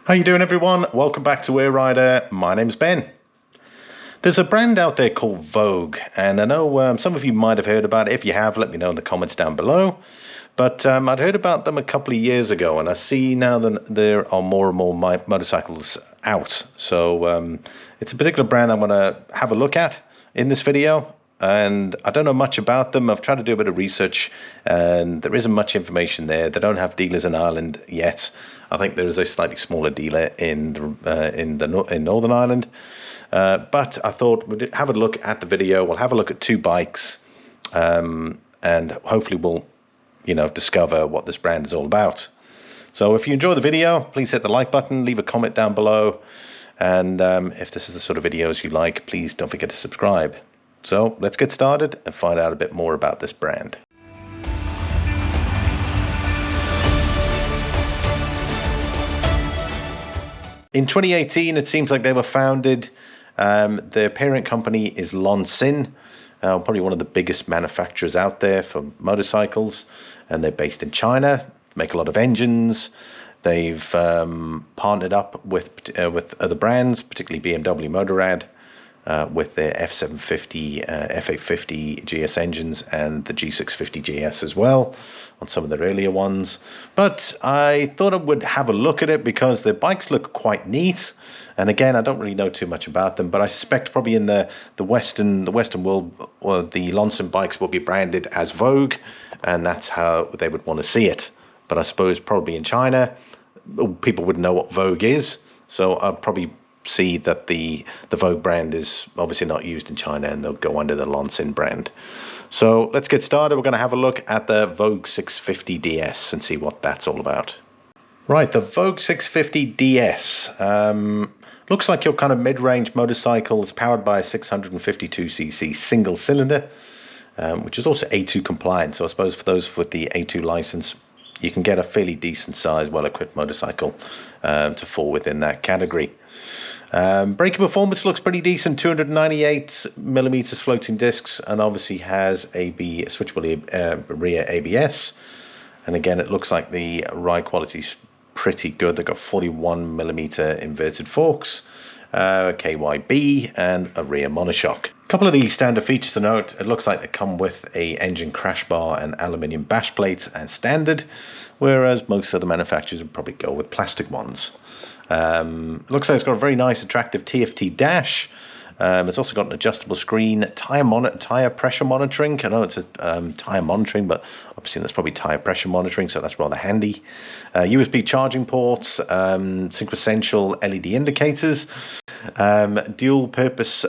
How you doing, everyone? Welcome back to Éire. My name's Ben. There's a brand out there called Voge, and I know some of you might have heard about it. If you have, let me know in the comments down below. But I'd heard about them a couple of years ago, and I see now that there are more and more motorcycles out. So it's a particular brand I'm going to have a look at in this video. And I don't know much about them. I've tried to do a bit of research, and there isn't much information there. They don't have dealers in Ireland yet. I think there is a slightly smaller dealer in Northern Ireland. But I thought we'd have a look at the video. We'll have a look at two bikes, and hopefully we'll, discover what this brand is all about. So if you enjoy the video, please hit the like button, leave a comment down below, and if this is the sort of videos you like, please don't forget to subscribe. So let's get started and find out a bit more about this brand. In 2018, it seems like they were founded. Their parent company is Loncin, probably one of the biggest manufacturers out there for motorcycles, and they're based in China, make a lot of engines. They've partnered up with other brands, particularly BMW Motorrad, with their F750, F850 GS engines and the G650 GS as well on some of their earlier ones. But I thought I would have a look at it because their bikes look quite neat. And again, I don't really know too much about them, but I suspect probably in the Western world, or the Loncin bikes will be branded as Vogue, and that's how they would want to see it. But I suppose probably in China, people would know what Vogue is, so I'd probably see that the Vogue brand is obviously not used in China, and they'll go under the Loncin brand. So let's get started. We're going to have a look at the Vogue 650 DS and see what that's all about. Right, the Vogue 650 DS looks like your kind of mid-range motorcycle. Is powered by a 652cc single cylinder, which is also A2 compliant. So I suppose for those with the A2 license, you can get a fairly decent size, well-equipped motorcycle to fall within that category. Braking performance looks pretty decent, 298 millimeters floating discs, and obviously has switchable rear ABS. And again, it looks like the ride quality is pretty good. They've got 41 millimeter inverted forks, KYB, and a rear monoshock. A couple of the standard features to note: it looks like they come with a engine crash bar and aluminium bash plate as standard, whereas most other manufacturers would probably go with plastic ones. It looks like it's got a very nice, attractive TFT dash. It's also got an adjustable screen, tire pressure monitoring. I know it says tire monitoring, but obviously that's probably tire pressure monitoring, so that's rather handy. USB charging ports, sequential LED indicators, dual purpose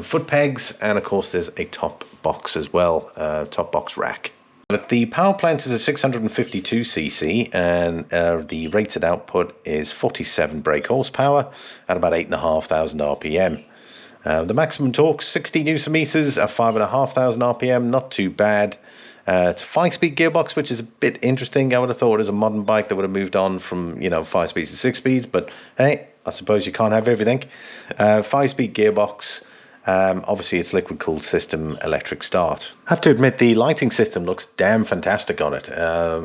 foot pegs, and of course there's a top box as well, top box rack. The power plant is a 652cc, and the rated output is 47 brake horsepower at about 8,500 RPM. The maximum torque, 60 Newton meters at 5,500 RPM, not too bad. It's a 5-speed gearbox, which is a bit interesting. I would have thought as a modern bike that would have moved on from 5 speeds to 6 speeds, but hey, I suppose you can't have everything. 5-speed gearbox. Obviously it's liquid cooled system, electric start. I have to admit the lighting system looks damn fantastic on it.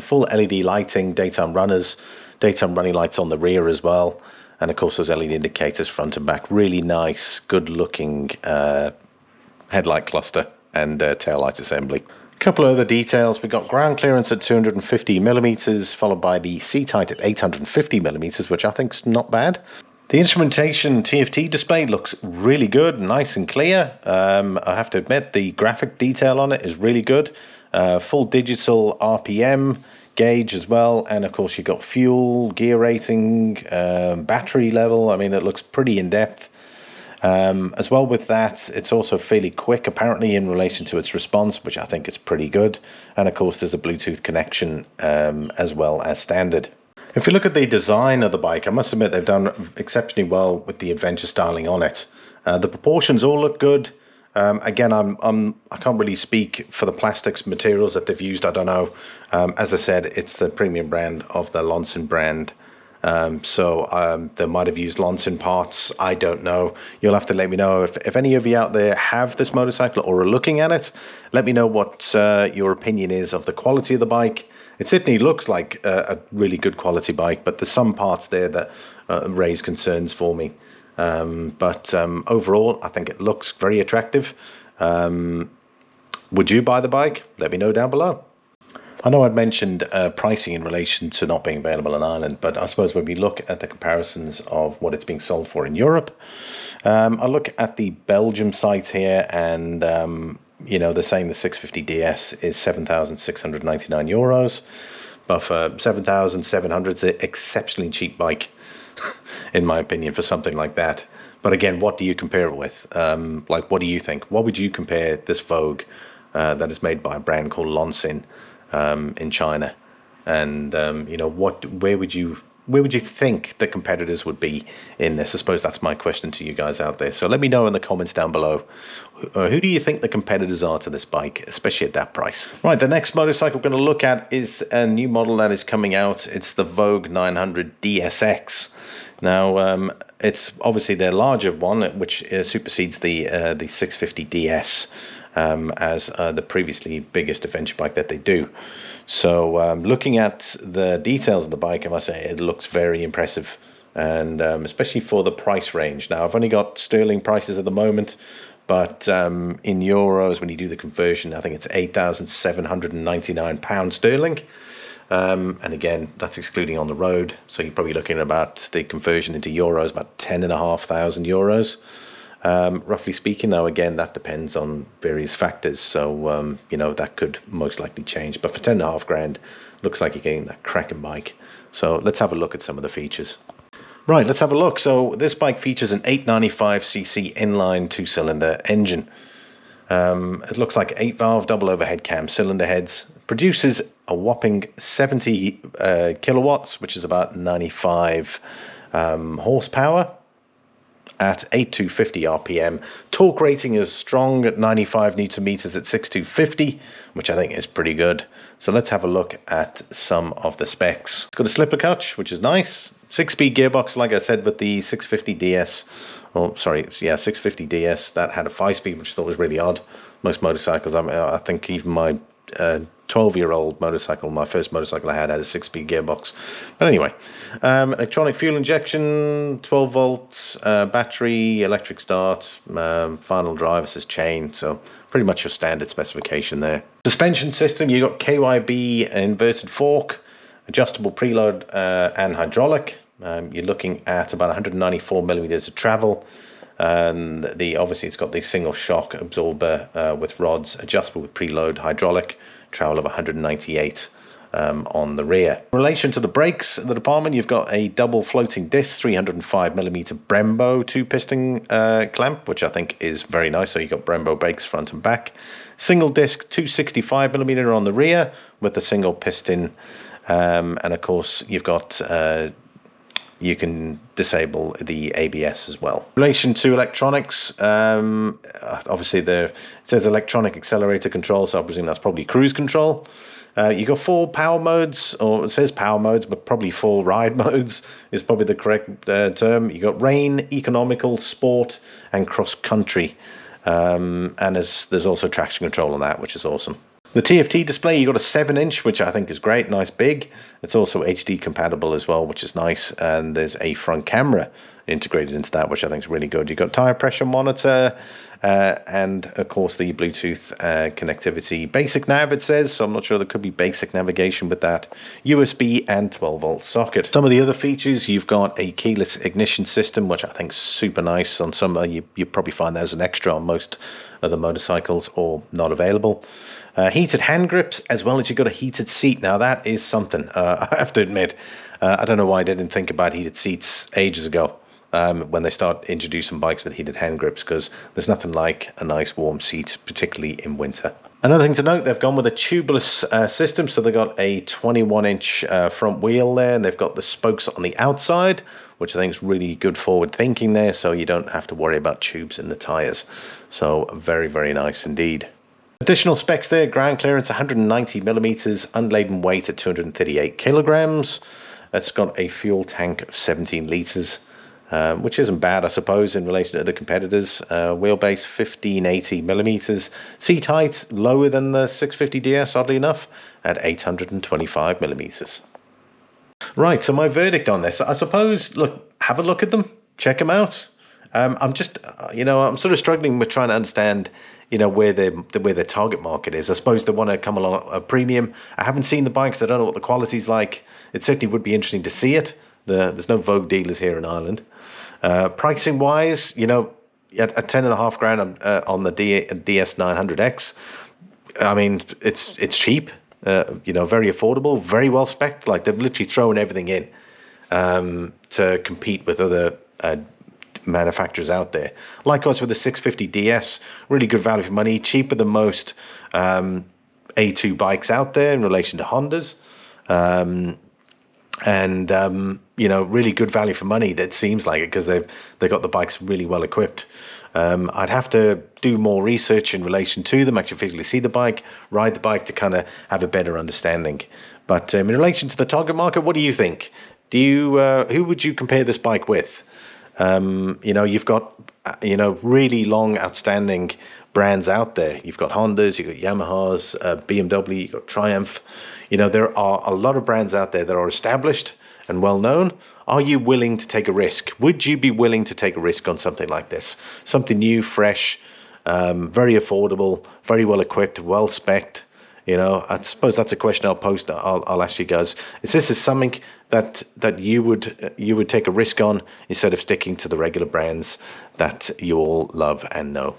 Full LED lighting, daytime running lights on the rear as well, and of course those LED indicators front and back. Really nice, good looking headlight cluster and tail light assembly. A couple of other details: we got ground clearance at 250 millimeters, followed by the seat height at 850 millimeters, which I think is not bad. The instrumentation TFT display looks really good, nice and clear. I have to admit the graphic detail on it is really good. Full digital RPM gauge as well, and of course you've got fuel, gear rating, battery level. I mean, it looks pretty in-depth. As well with that, it's also fairly quick apparently in relation to its response, which I think is pretty good. And of course there's a Bluetooth connection as well as standard. If you look at the design of the bike, I must admit they've done exceptionally well with the adventure styling on it. The proportions all look good. Again, I can't really speak for the plastics materials that they've used. I don't know. As I said, it's the premium brand of the Loncin brand, They might have used loncin parts. I don't know. You'll have to let me know if any of you out there have this motorcycle or are looking at it. Let me know what your opinion is of the quality of the bike. It certainly looks like a really good quality bike, but there's some parts there that raise concerns for me. Overall, I think it looks very attractive. Would you buy the bike? Let me know down below. I know I'd mentioned pricing in relation to not being available in Ireland, but I suppose when we look at the comparisons of what it's being sold for in Europe, I look at the Belgium site here, and they're saying the 650DS is €7,699, but for 7,700, it's an exceptionally cheap bike, in my opinion, for something like that. But again, what do you compare it with? What do you think? What would you compare this Vogue that is made by a brand called Loncin in China, and where would you think the competitors would be in this? I suppose that's my question to you guys out there. So let me know in the comments down below, who do you think the competitors are to this bike, especially at that price? Right, the next motorcycle we're going to look at is a new model that is coming out. It's the Vogue 900 DSX. Now, it's obviously their larger one, which supersedes the 650DS as the previously biggest adventure bike that they do. So looking at the details of the bike, I must say it looks very impressive, and especially for the price range. Now, I've only got sterling prices at the moment, but in euros, when you do the conversion, I think it's £8,799 sterling. And again, that's excluding on the road. So you're probably looking at about the conversion into euros, about 10,500 euros, roughly speaking. Now, again, that depends on various factors. So, that could most likely change. But for 10.5 grand, looks like you're getting that cracking bike. So let's have a look at some of the features. Right, let's have a look. So this bike features an 895cc inline 2-cylinder engine. It looks like 8-valve double overhead cam cylinder heads. Produces a whopping 70 kilowatts, which is about 95 horsepower at 8250 RPM. Torque rating is strong at 95 Newton meters at 6250, which I think is pretty good. So let's have a look at some of the specs. It's got a slipper clutch, which is nice. 6-speed gearbox, like I said, with the 650DS. Oh, sorry, yeah, 650DS. That had a 5-speed, which I thought was really odd. Most motorcycles, I think even my 12-year-old motorcycle, my first motorcycle I had a 6-speed gearbox. But anyway, electronic fuel injection, 12 volts, battery, electric start, final drive assist chain. So pretty much your standard specification there. Suspension system, you got KYB inverted fork, adjustable preload, and hydraulic. You're looking at about 194 millimeters of travel, and obviously it's got the single shock absorber with rods, adjustable with preload, hydraulic, travel of 198 on the rear. In relation to the brakes, the department, you've got a double floating disc 305 millimeter Brembo 2-piston clamp, which I think is very nice. So you've got Brembo brakes front and back. Single disc 265 millimeter on the rear with a single piston, and of course you've got you can disable the ABS as well. In relation to electronics, obviously it says electronic accelerator control, so I presume that's probably cruise control. You got 4 power modes, or it says power modes, but probably 4 ride modes is probably the correct term. You got rain, economical, sport, and cross country. And there's also traction control on that, which is awesome. The TFT display, you got a 7-inch, which I think is great, nice big. It's also HD compatible as well, which is nice. And there's a front camera integrated into that, which I think is really good. You've got tire pressure monitor, and of course the Bluetooth connectivity. Basic nav, it says, so I'm not sure there could be basic navigation with that. USB and 12-volt socket. Some of the other features, you've got a keyless ignition system, which I think is super nice. On some, you probably find that as an extra on most of the motorcycles, or not available. Heated hand grips, as well as you've got a heated seat. Now that is something, I have to admit. I don't know why I didn't think about heated seats ages ago, when they start introducing bikes with heated hand grips, because there's nothing like a nice warm seat, particularly in winter. Another thing to note, they've gone with a tubeless system, so they've got a 21-inch front wheel there, and they've got the spokes on the outside, which I think is really good forward thinking there, so you don't have to worry about tubes in the tires. So very, very nice indeed. Additional specs there: ground clearance 190 millimeters, unladen weight at 238 kilograms. It's got a fuel tank of 17 litres, which isn't bad, I suppose, in relation to other competitors. Wheelbase 1580 millimeters. Seat height lower than the 650DS, oddly enough, at 825 millimeters. Right, so my verdict on this, I suppose, look, have a look at them, check them out. I'm just, I'm sort of struggling with trying to understand, where their target market is. I suppose they want to come along a premium. I haven't seen the bikes. I don't know what the quality's like. It certainly would be interesting to see it. There's no Vogue dealers here in Ireland. Pricing wise, at 10.5 grand on the DS900X, I mean, it's cheap. Very affordable, very well spec'd. Like, they've literally thrown everything in to compete with other manufacturers out there. Likewise with the 650DS, really good value for money, cheaper than most A2 bikes out there in relation to Hondas. Really good value for money, that seems like it, because they've got the bikes really well equipped. I'd have to do more research in relation to them, actually physically see the bike, ride the bike, to kind of have a better understanding. But in relation to the target market, what do you think? Who would you compare this bike with? You've got really long outstanding brands out there. You've got Hondas, you've got Yamahas, BMW, you've got Triumph. There are a lot of brands out there that are established and well known. Are you willing to take a risk? Would you be willing to take a risk on something like this? Something new, fresh, very affordable, very well equipped, well spec'd. I suppose that's a question I'll ask you guys. Is this something that you would take a risk on, instead of sticking to the regular brands that you all love and know?